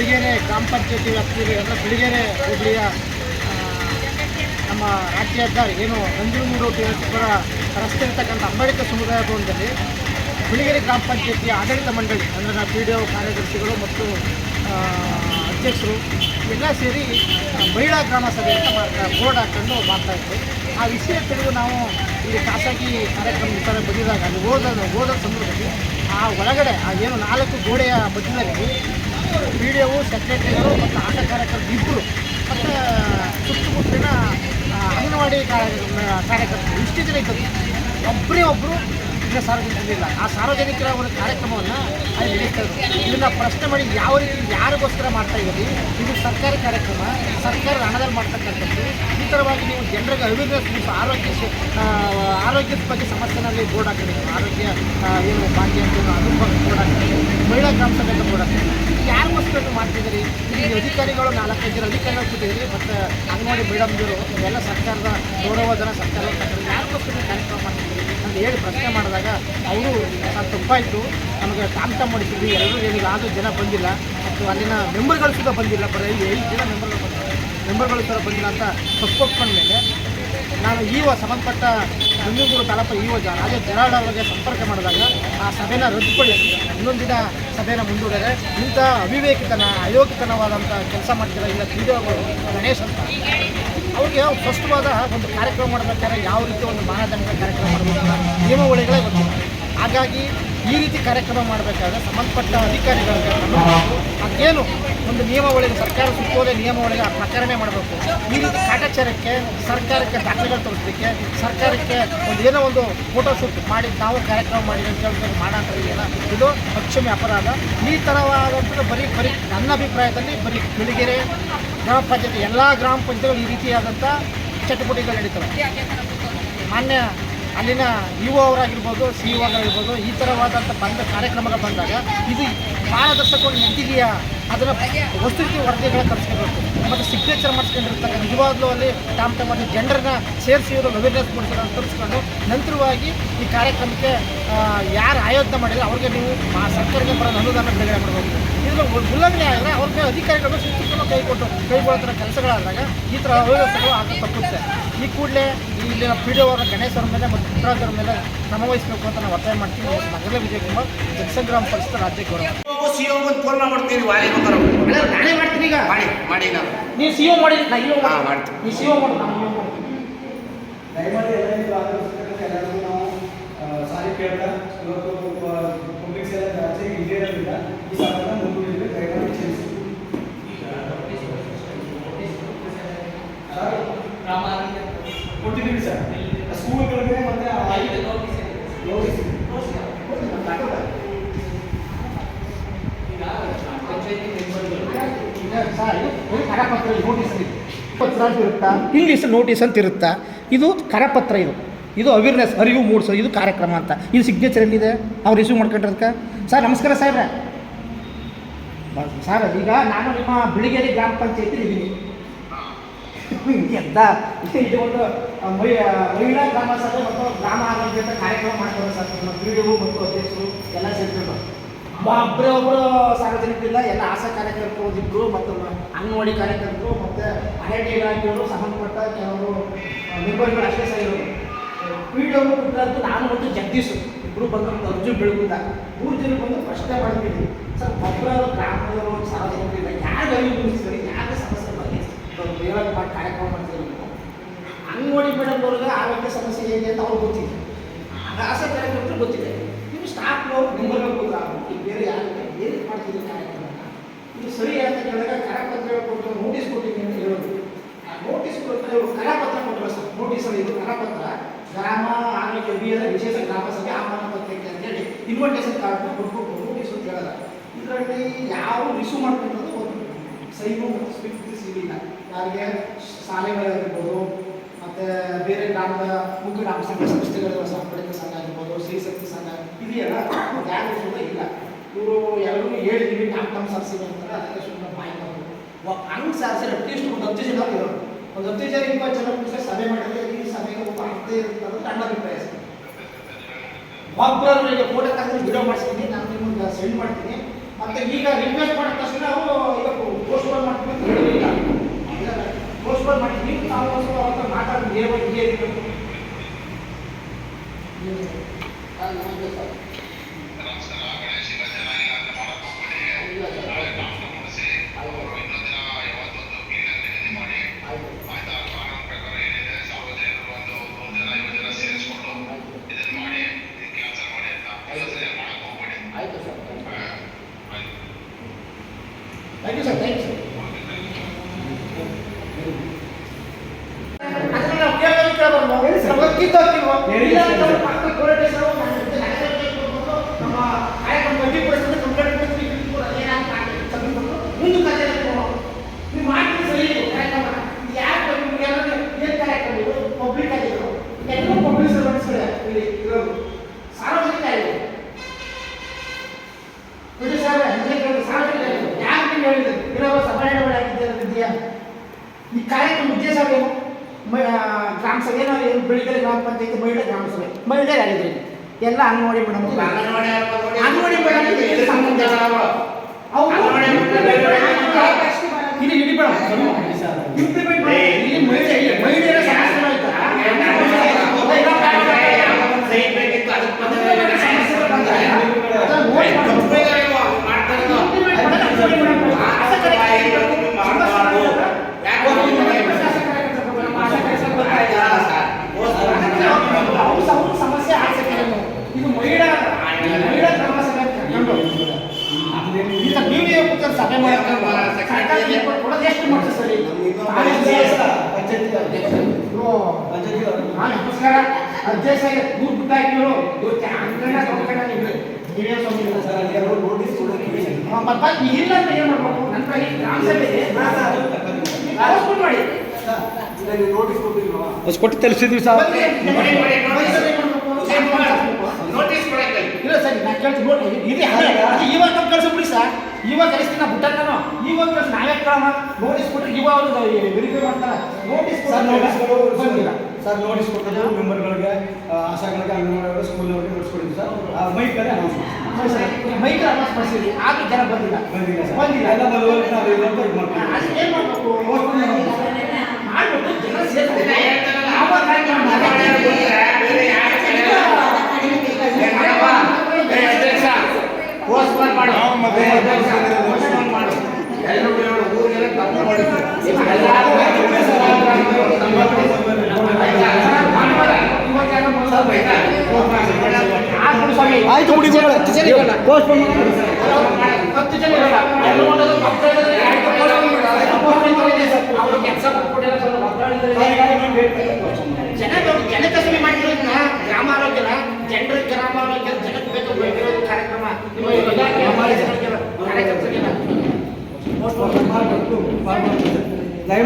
ಬಿಳಿಗೆರೆ ಗ್ರಾಮ ಪಂಚಾಯತಿ ವ್ಯಾಪ್ತಿಯಲ್ಲಿ ಅಂದರೆ ಬಿಳಿಗೆರೆ ಹೋಬಳಿಯ ನಮ್ಮ ರಾಜ್ಯ ಹೆದ್ದಾರಿ ಏನು ನಂಜನಗೂಡು ಟಿರಸಪುರ ರಸ್ತೆ ಇರ್ತಕ್ಕಂಥ ಅಂಬೇಡ್ಕರ್ ಸಮುದಾಯ ಭವನದಲ್ಲಿ ಬಿಳಿಗೆರೆ ಗ್ರಾಮ ಪಂಚಾಯತಿಯ ಆಡಳಿತ ಮಂಡಳಿ ಅಂದರೆ ನಾವು ಪಿ ಡಿ ಒ ಕಾರ್ಯದರ್ಶಿಗಳು ಮತ್ತು ಅಧ್ಯಕ್ಷರು ಎಲ್ಲ ಸೇರಿ ಮಹಿಳಾ ಗ್ರಾಮ ಸಭೆ ಅಂತ ಬೋರ್ಡ್ ಹಾಕೊಂಡು ಮಾಡ್ತಾಯಿದ್ರು. ಆ ವಿಷಯ ತಿಳಿದು ನಾವು ಇಲ್ಲಿ ಖಾಸಗಿ ಕಾರ್ಯಕ್ರಮ ಈ ಥರ ಬಂದಿದ್ದಾಗ ಅಲ್ಲಿ ಹೋದ ಸಂದರ್ಭದಲ್ಲಿ ಆ ಒಳಗಡೆ ಆ ಏನು 4 ಗೋಡೆಯ ಮಧ್ಯದಲ್ಲಿ ಪಿ ಡಿ ಒ ಸೆಕ್ರೆಟರಿಗಳು ಮತ್ತು ಆಟ ಕಾರ್ಯಕರ್ತರು ಇಬ್ಬರು ಮತ್ತು ಸುತ್ತಮುತ್ತಲಿನ ಅಂಗನವಾಡಿ ಕಾರ್ಯಕರ್ತರು ಇಷ್ಟು ಜನ ಇದ್ದರು. ಒಬ್ಬರೇ ಒಬ್ಬರು ಈಗ ಸಾರ್ವಜನಿಕರಿಲ್ಲ. ಆ ಸಾರ್ವಜನಿಕರ ಒಂದು ಕಾರ್ಯಕ್ರಮವನ್ನು ಅಲ್ಲಿ ನಡೀತಾ ಇದ್ರು. ಇದನ್ನು ಪ್ರಶ್ನೆ ಮಾಡಿ ಯಾವ ರೀತಿ ಯಾರಿಗೋಸ್ಕರ ಮಾಡ್ತಾ ಇದ್ದೀರಿ, ಇದು ಸರ್ಕಾರಿ ಕಾರ್ಯಕ್ರಮ, ಸರ್ಕಾರದ ಹಣದಲ್ಲಿ ಮಾಡ್ತಕ್ಕಂಥದ್ದು. ಈ ಥರವಾಗಿ ನೀವು ಜನರಿಗೆ ಅವೇರ್ನೆಸ್ ಮೂಡಿಸಿ ಆರೋಗ್ಯದ ಬಗ್ಗೆ ಸಮಸ್ಯೆನಲ್ಲಿ ಬೋರ್ಡ್ ಹಾಕಿದ್ದೀವಿ. ಆರೋಗ್ಯ ಏನು ಭಾಗ್ಯ ಅಂತ ಅದ್ರ ಬಗ್ಗೆ ಬೋರ್ಡ್ ಹಾಕಿದ್ದೀವಿ. ಮಹಿಳಾ ಗ್ರಾಮ ಸಭೆ ಅಂತ ಬೋರ್ಡ್ ಹಾಕಿದ್ದೀವಿ. ಯಾರಿಗೋಸ್ಕರ ಮಾಡ್ತಿದ್ದೀರಿ? ಇಲ್ಲಿ ಅಧಿಕಾರಿಗಳು 4-5 ಜನ ಅಧಿಕಾರಿಗಳು ಕೂತಿದ್ದೀರಿ ಮತ್ತು ಅಂಗನವಾಡಿ ಮೇಡಮ್ಗಳು ಎಲ್ಲ ಸರ್ಕಾರದ ಗೌರವಧನ ಸರ್ಕಾರದ ಯಾರಿಗೋಸ್ಕರ ಕಾರ್ಯಕ್ರಮ ಮಾಡ್ತಿದ್ದೀರಿ ಅಂತ ಹೇಳಿ ಪ್ರಶ್ನೆ ಮಾಡಿದಾಗ ಅವರು ತಪ್ಪಾಯಿತು, ನಮಗೆ ಕಾಂತ ಮಾಡಿಸಿದ್ವಿ, ಎಲ್ಲರೂ ಹೇಳಿದ್ರು, ಆದರೂ ಜನ ಬಂದಿಲ್ಲ ಮತ್ತು ಅಲ್ಲಿನ ಮೆಂಬರ್ಗಳು ಸುದ ಬಂದಿಲ್ಲ, ಬರೀ 5 ಜನ ಮೆಂಬರ್ಗಳು ಸಹ ಬಂದಿಲ್ಲ ಅಂತ ತಪ್ಪೊಪ್ಕೊಂಡ ಮೇಲೆ ನಾನು ಸಂಬಂಧಪಟ್ಟ ನಂಜನಗೂಡು ತಾಲೂಕು ರಾಜೇಶ್ ಜರಾಳ್ ಅವರಿಗೆ ಸಂಪರ್ಕ ಮಾಡಿದಾಗ ಆ ಸಭೆನ ರದ್ದುಪಡಿಸಿ ಇನ್ನೊಂದು ದಿನ ಸಭೆನ ಮುಂದೂಡಿದರೆ ಇಂಥ ಅಯೋಗ್ಯತನವಾದಂಥ ಕೆಲಸ ಮಾಡ್ತಿಲ್ಲ ಇಲ್ಲ ಕ್ರೀಡೆಗಳು ಗಣೇಶ್ ಅಂತ ಅವ್ರಿಗೆ ಸ್ಪಷ್ಟವಾದ ಒಂದು ಕಾರ್ಯಕ್ರಮ ಮಾಡಬೇಕಾದ್ರೆ ಯಾವ ರೀತಿ ಒಂದು ಮಾನದಂಡ ಕಾರ್ಯಕ್ರಮ ಮಾಡಬೇಕು ನಿಯಮಾವಳಿಗಳೇ ಗೊತ್ತಿಲ್ಲ. ಹಾಗಾಗಿ ಈ ರೀತಿ ಕಾರ್ಯಕ್ರಮ ಮಾಡಬೇಕಾದ್ರೆ ಸಂಬಂಧಪಟ್ಟ ಅಧಿಕಾರಿಗಳಿಗೆ ಅದೇನು ಒಂದು ನಿಯಮಾವಳಿಗೆ ಸರ್ಕಾರ ಸುತ್ತೋಲೆ ನಿಯಮಾವಳಿಗೆ ಪ್ರಕರಣೆ ಮಾಡಬೇಕು. ಈ ರೀತಿ ಕಾಟಾಚಾರಕ್ಕೆ ಸರ್ಕಾರಕ್ಕೆ ದಾಖಲೆಗಳು ತೋರಿಸಲಿಕ್ಕೆ ಸರ್ಕಾರಕ್ಕೆ ಏನೋ ಒಂದು ಫೋಟೋಶೂಟ್ ಮಾಡಿ ನಾವು ಕಾರ್ಯಕ್ರಮ ಮಾಡಿ ಅಂತ ಹೇಳ್ತಾರೆ ಮಾಡೋಂಥದ್ದು ಇದು ಅಕ್ಷಮ್ಯ ಅಪರಾಧ. ಈ ಥರವಾದಂಥದ್ದು ಬರೀ ನನ್ನ ಅಭಿಪ್ರಾಯದಲ್ಲಿ ಬರೀ ಬಿಳಿಗೆರೆ ಗ್ರಾಮ ಪಂಚಾಯತಿ ಎಲ್ಲ ಗ್ರಾಮ ಪಂಚಾಯತಿಗಳು ಈ ರೀತಿಯಾದಂಥ ಚಟುವಟಿಕೆಗಳು ನಡೀತವೆ. ಮಾನ್ಯ ಅಲ್ಲಿನ ಇ ಒ ಅವರಾಗಿರ್ಬೋದು, ಸಿ ಇ ಒಗಳಿರ್ಬೋದು, ಈ ಥರವಾದಂಥ ಕಾರ್ಯಕ್ರಮಗಳು ಬಂದಾಗ ಇದು ಪಾರದರ್ಶಕವಾಗಿ ನಡೆದಿದೆಯಾ ಅದನ್ನು ವಸ್ತುಸ್ಥಿತಿ ವರದಿಗಳ ತರಿಸ್ಕೋಬೇಕು ಮತ್ತು ಸಿಗ್ನೇಚರ್ ಮಾಡಿಸ್ಕೊಂಡಿರ್ತಾರೆ. ನಿಜವಾಗ್ಲೂ ಅಲ್ಲಿ ಮಾಡಿ ಜನರನ್ನ ಸೇರಿಸಿ ಇವರು ಅವೇರ್ನೆಸ್ ಮೂಡಿಸೋದು ತರಿಸ್ಕೊಂಡು ನಂತರವಾಗಿ ಈ ಕಾರ್ಯಕ್ರಮಕ್ಕೆ ಯಾರು ಆಯೋಜನೆ ಮಾಡಿದರೆ ಅವ್ರಿಗೆ ನೀವು ಸರ್ಕಾರಕ್ಕೆ ಬರೋದು ಅನುದಾನ ಬಿಡುಗಡೆ ಮಾಡಬೇಕು. ಇದನ್ನು ಉಲ್ಲಂಘನೆ ಆದರೆ ಅವ್ರಿಗೆ ಅಧಿಕಾರಿಗಳು ಶಿಸ್ತನ್ನು ಕೈಗೊಳ್ಳುತ್ತಿರೋ ಕೆಲಸಗಳಾದಾಗ ಈ ಥರ ಅವ್ಯವಸ್ಥೆಗಳು ಆಗ ತಪ್ಪುತ್ತೆ. ಈ ಕೂಡಲೇ ಇಲ್ಲಿನ ಪಿ ಡಿ ಒ ಅವರ ಗಣೇಶ್ ಅವರ ಮೇಲೆ ಮತ್ತು ಪುಟ್ಟರಾಜ್ ಅವರ ಮೇಲೆ ಕ್ರಮ ವಹಿಸಬೇಕು ಅಂತ ನಾವು ಒತ್ತಾಯ ಮಾಡ್ತೀವಿ. ನಗರ ವಿಜಯಕುಮಾರ್, ಜನಸಂಗ್ರಾಮ ಪರಿಷತ್ ರಾಜ್ಯ ಗೌರವ. ಫೋನ್ ಮಾಡ್ತೀನಿ, ನಾನೇ ಮಾಡ್ತೀನಿ. ಈಗ ಮಾಡಿ ನಾನು ನೀವು ಸಿ ಒ ಮಾಡಿ ಮಾಡ್ತೀನಿ. ನೀವು ಸಿ ಒ ಮಾಡಿ ದಯಮಾಡಿ ಎಲ್ಲರಿಗೂ ನಾವು ಸಾರಿ ಕೇಳ್ತಾ ಇವತ್ತು ಪಬ್ಲಿಕ್ಸ್ ಎಲ್ಲ ಜಾಸ್ತಿ ಇರೋದ್ರಿಂದ ಈ ಸಾಲನ ಮುಂದೂಡಿದ್ರೆ ದಯಮಾಡಿ ಕ್ಷಮಿಸಿ. ಕೊಟ್ಟಿದ್ದೀವಿ ಸರ್ ಸ್ಕೂಲ್ಗಳಿಗೆ ಮತ್ತೆ ಇಂಗ್ಲೀಷ್ ನೋಟಿಸ್ ಅಂತ ಇರುತ್ತಾ, ಇದು ಕರಪತ್ರ, ಇದು ಅವೇರ್ನೆಸ್ ಅರಿವು ಮೂಡಿಸೋದು, ಇದು ಕಾರ್ಯಕ್ರಮ ಅಂತ. ಇದು ಸಿಗ್ನೇಚರ್ ಎಲ್ಲಿದೆ ಅವ್ರು ರಿಸೀವ್ ಮಾಡ್ಕೊಂಡಿರೋದಕ್ಕೆ? ಸರ್ ನಮಸ್ಕಾರ ಸಾಹೇಬ್ರೆ. ಸರ್ ಈಗ ನಾನು ನಿಮ್ಮ ಬಿಳಿಗೆರೆ ಗ್ರಾಮ ಪಂಚಾಯತಿ ಇದ್ದೀನಿ. ಇದು ಒಂದು ಮಹಿಳಾ ಗ್ರಾಮ ಸಭೆ ಮತ್ತು ಗ್ರಾಮ ಆರೋಗ್ಯ ಕಾರ್ಯಕ್ರಮ ಮಾಡ್ತಾರೆ ಸರ್. ನಮ್ಮ ಪಿ ಡಿ ಒ ಮತ್ತು ಅಧ್ಯಕ್ಷರು ಎಲ್ಲ ಸೇರ್ಕೊಂಡು ಒಬ್ಬರು ಸಾರ್ವಜನಿಕರಿಲ್ಲ, ಎಲ್ಲ ಆಶಾ ಕಾರ್ಯಕರ್ತರು ಇಬ್ಬರು ಮತ್ತು ಅಂಗನವಾಡಿ ಕಾರ್ಯಕರ್ತರು ಮತ್ತು ಆರೋಗ್ಯ ಇಲಾಖೆಯವರು ಸಂಬಂಧಪಟ್ಟ ಕೆಲವರು ಮೆಂಬರ್ಗಳು ಅಷ್ಟೇ ಸಹ ಇರೋದು. ಪಿ ಡಿ ಒ ಪುಟ್ಟರಂತೂ ನಾನು ಮತ್ತು ಜಗದೀಶ್ ಇಬ್ಬರು ಬಂದು ಅರ್ಜುನ್ ಬೆಳಗುಂದ 3 ಜನ ಬಂದು ಪ್ರಶ್ನೆ ಮಾಡ್ತಿದ್ವಿ. ಸರ್ ಒಬ್ಬರು ಗ್ರಾಮದವರು ಸಾರ್ವಜನಿಕರಿಲ್ಲ, ಯಾರು ಅರಿವು ಮೂಡಿಸ್ತಾರೆ, ಯಾರು ಸಮಸ್ಯೆ ಬಗ್ಗೆ ಮಾಡಿ ಕಾರ್ಯಕ್ರಮ ಮಾಡ್ತೀವಿ. ಅಂಗನವಾಡಿ ಮೇಡಮ್ ಅವ್ರಿಗೆ ಆರೋಗ್ಯ ಸಮಸ್ಯೆ ಹೇಗೆ ಅಂತ ಅವ್ರಿಗೆ ಗೊತ್ತಿದೆ, ಆಶಾ ಕಾರ್ಯಕರ್ತರು ಗೊತ್ತಿದೆ. ನೀವು ಸ್ಟಾಫ್ನವ್ರು ಮೆಂಬರ್ಗಳು ಗೊತ್ತಾಗ ಬೇರೆ ಯಾರು ಏನು ಮಾಡ್ತಿದ್ದೀವಿ ಕಾರ್ಯಕ್ರಮ ಇದು ಸರಿ ಅಂತ ಕೇಳಿದಾಗ ಕರಪತ್ರ ಕೊಟ್ಟು ನೋಟಿಸ್ ಕೊಟ್ಟಿದ್ದೀನಿ ಅಂತ ಹೇಳೋದು. ಆ ನೋಟಿಸ್ ಕೊಟ್ಟು ಕರಪತ್ರ ಕೊಟ್ಟರು ಸರ್. ನೋಟಿಸಲ್ಲಿ ಇದು ಕರಪತ್ರ ಗ್ರಾಮ ಆರೋಗ್ಯ ಅಭಿಯಾನ ವಿಶೇಷ ಗ್ರಾಮ ಸಭೆ ಆಹ್ವಾನ ಪತ್ರಿಕೆ ಅಂತೇಳಿ ಇನ್ವಿಟೇಷನ್ ಕಾರ್ಡ್ನ ಕೊಟ್ಬಿಟ್ಟು ನೋಟಿಸ್ ಅಂತ ಹೇಳೋದ. ಇದರಲ್ಲಿ ಯಾವ ರಿಸೀವ್ ಮಾಡ್ಕೊಂಡ್ರದು ಒಂದು ಸೈನು ಮತ್ತು ಸ್ವೀಕೃತಿ ಸಿಗಲಿಲ್ಲ. ಯಾರಿಗೆ ಶಾಲೆಗಳಾಗಿರ್ಬೋದು ಮತ್ತು ಬೇರೆ ಗ್ರಾಮದ ಮುಖ್ಯ ಗ್ರಾಮ ಸಂಸ್ಥೆಗಳ ಸಂಪರ್ಕ ಸಂಘ ಆಗಿರ್ಬೋದು, ಶ್ರೀಶಕ್ತಿ ಸಂಘ ಇದೆಯಲ್ಲ, ಯಾರು ಸುಳ್ಳ ಇಲ್ಲ. ಇವರು ಎಲ್ಲರೂ ಹೇಳಿದ್ದೀವಿ ನಮ್ಮ ಸಾರಿಸಿವೆ ಅಂತಾರೆ. ಅದಕ್ಕೆ ಸುಮ್ಮನೆ ಬಾಯಿ ಮಾಡೋದು ಹಂಗೆ ಸಾರಿಸಿದ್ರೆ ಅಟ್ಲೀಸ್ಟ್ ಒಂದು 10 ಜನ ಇರೋರು, ಒಂದು 10 ಜನ 20 ಜನ ಕೂಡ ಸಭೆ ಮಾಡಿದ್ರೆ ಈ ಸಭೆಗೆ ಒಬ್ಬ ಅರ್ಥ ಇರುತ್ತೆ ಅನ್ನೋದು ನನ್ನ ಅಭಿಪ್ರಾಯ ಸರ್. ಒಬ್ಬರು ಈಗ ಫೋಟೋ ತೆಗೆದು ವಿಡಿಯೋ ಮಾಡಿಸ್ತೀನಿ, ನಾನು ನಿಮಗೆ ಸೆಂಡ್ ಮಾಡ್ತೀನಿ. ಮತ್ತು ಈಗ ರಿಕ್ವೆಸ್ಟ್ ಮಾಡಿದ ತಕ್ಷಣ ಅವರು ಈಗ ಗೊತ್ತಿದ್ದೋ ಇಲ್ಲ ಅಂತಂದ್ರೆ ಪಕ್ಕದ ಪೊಲೀಸ್ ಸ್ಟೇಷನ್ ನಮ್ಮ ಕಾರ್ಯಕ್ರಮ ಅಡ್ಡಿಪಡಿಸಿದ್ರೆ ಕಂಪ್ಲೇಂಟ್ ಕೊಡ್ತೀವಿ ಮುಂದೆ ಕತೆ ನೀವು ಮಾಡ್ತೀವಿ ಸರಿ ಕಾರ್ಯಕ್ರಮ ಯಾರು ನಿಮ್ಗೆ ಏನು ಕಾರ್ಯಕ್ರಮ ಇದು ಪಬ್ಲಿಕ್ ಆಗಿದ್ರು ಎಲ್ಲರೂ ಪಬ್ಲಿಕ್ ಸರ್ವೆಂಟ್ಸ್ಗಳೇ ಇಲ್ಲಿ ಇರೋದು ಸಾರ್ವಜನಿಕ ಆಗಿದೆ ಸಾರ್ವಜನಿಕ ಯಾರು ನೀವು ಹೇಳಿದ್ರು ಇರೋ ಸಭಾಡಳಿತ ಆಗಿದ್ದೀರಾ ಈ ಕಾರ್ಯಕ್ರಮ ಉದ್ದೇಶ ಏನು ಗ್ರಾಮ ಸಭೆ ಏನೋ ಬೆಳಿಗ್ಗೆ ಗ್ರಾಮ ಪಂಚಾಯತಿ ಮಹಿಳೆ ಗ್ರಾಮ ಸಭೆ ಮಹಿಳೆಯರು ಆಗಿದ್ರಿ ಎಲ್ಲ ಅಂಗನವಾಡಿ ಮೇಡಮ್ ಅಂಗನವಾಡಿ ಮೇಡಮ್ ಇಲ್ಲಿ ಇಡಿ ಮೇಡಮ್ ಇಂಪ್ಲಿಮೆಂಟ್ ಇಲ್ಲಿ ಮಹಿಳೆಯರ ಸಮಸ್ಯೆ ಆಗ್ತದೆ ಇದು ಮಹಿಳಾ ಕ್ರಮ ಸಭೆ ನೀವು ಕೂತ್ಕೊಂಡು ಸಭೆ ಮಾಡ್ತಾರೆ ಎಷ್ಟು ಮಾಡ್ತಾರೆ ಸರಿ ನಮಸ್ಕಾರ ಅಧ್ಯಕ್ಷ ದೂರ ಬಿಟ್ಟಾಕಿರು ಇಲ್ಲ ಅಂತ ಏನು ಮಾಡ್ಬೇಕು ನನ್ನ ಕೈ ಗ್ರಾಮ ಸಭೆ ಮಾಡಿ ಕೊಟ್ಟು ತಲುಪಿಸಿದ್ವಿ ಸರ್ ನೋಟಿಸ್ ಕೊಡಕ್ಕೆ ಇಲ್ಲ ಸರ್ ನಾ ಕೇಳ್ತೀನಿ ನೋಡಿ ಇದು ಇವಾಗ ನಮ್ಮ ಕಳ್ಸಬಿಡಿ ಸರ್ ಇವಾಗ ಕಳಿಸ್ತೀನಿ ನಾ ಬಿಟ್ಟಾಗ ನಾನು ಇವಾಗ ಕಳ್ಸಿ ನಾವೇ ಕೇಳೋಣ ನೋಟಿಸ್ ಕೊಟ್ಟರೆ ಇವಾಗ ಅವರು ವೆರಿಫೈ ಮಾಡ್ತಾರೆ ನೋಟಿಸ್ ಸರ್ ನೋಟಿಸ್ಗಳು ಬಂದಿಲ್ಲ ಸರ್ ನೋಟಿಸ್ ಕೊಟ್ಟದ್ದು ಮೆಂಬರ್ಗಳಿಗೆ ಆಶಾಗಳಿಗೆ ಅಂಗನವಾಡಿಗಳಿಗೆ ಸ್ಕೂಲ್ನವ್ರಿಗೆ ನೋಟಿಸ್ ಕೊಟ್ಟಿದ್ದು ಸರ್ ಮೈಕಲ್ಲಿ ಅನೌನ್ಸ್ ಮೈಕ್ ಅನೌನ್ಸ್ ಮಾಡಿಸಿದ್ವಿ ಆದರೂ ಜನ ಬಂದಿಲ್ಲ ಬಂದಿಲ್ಲ ಎಲ್ಲ ಬರುವಾಗ ನಾವು ಇದು ಅಂತ ಇದು ಮಾಡ್ತೀವಿ ಅದಕ್ಕೆ ಏನು ಮಾಡಬೇಕು ಮಾಡ್ಬಿಟ್ಟು ಜನ ಸೇರ್ತಾರೆ ಆವಾಗ ಪೋಸ್ಟ್ಪೋನ್ ಮಾಡಿ ಎಲ್ಲರೂ ಊರಿಗೆಲ್ಲ ಕರ್ಕೊಂಡು ಆಯ್ತು ಬಿಡಿ ಪೋಸ್ಟ್ಪೋನ್ ಮಾಡಿ 10 ಜನ ಜನಕ್ಕೆ ಸಭೆ ಮಾಡಿರೋದನ್ನ ಗ್ರಾಮ ಆರೋಗ್ಯನ ಜನರಿಗೆ ಗ್ರಾಮ ಆರೋಗ್ಯ ಜನಕ್ಕೆ ಬೇಕು ಬೆಳೆದಿರೋದು ಕಾರ್ಯಕ್ರಮ ಕಾರ್ಯಕ್ರಮ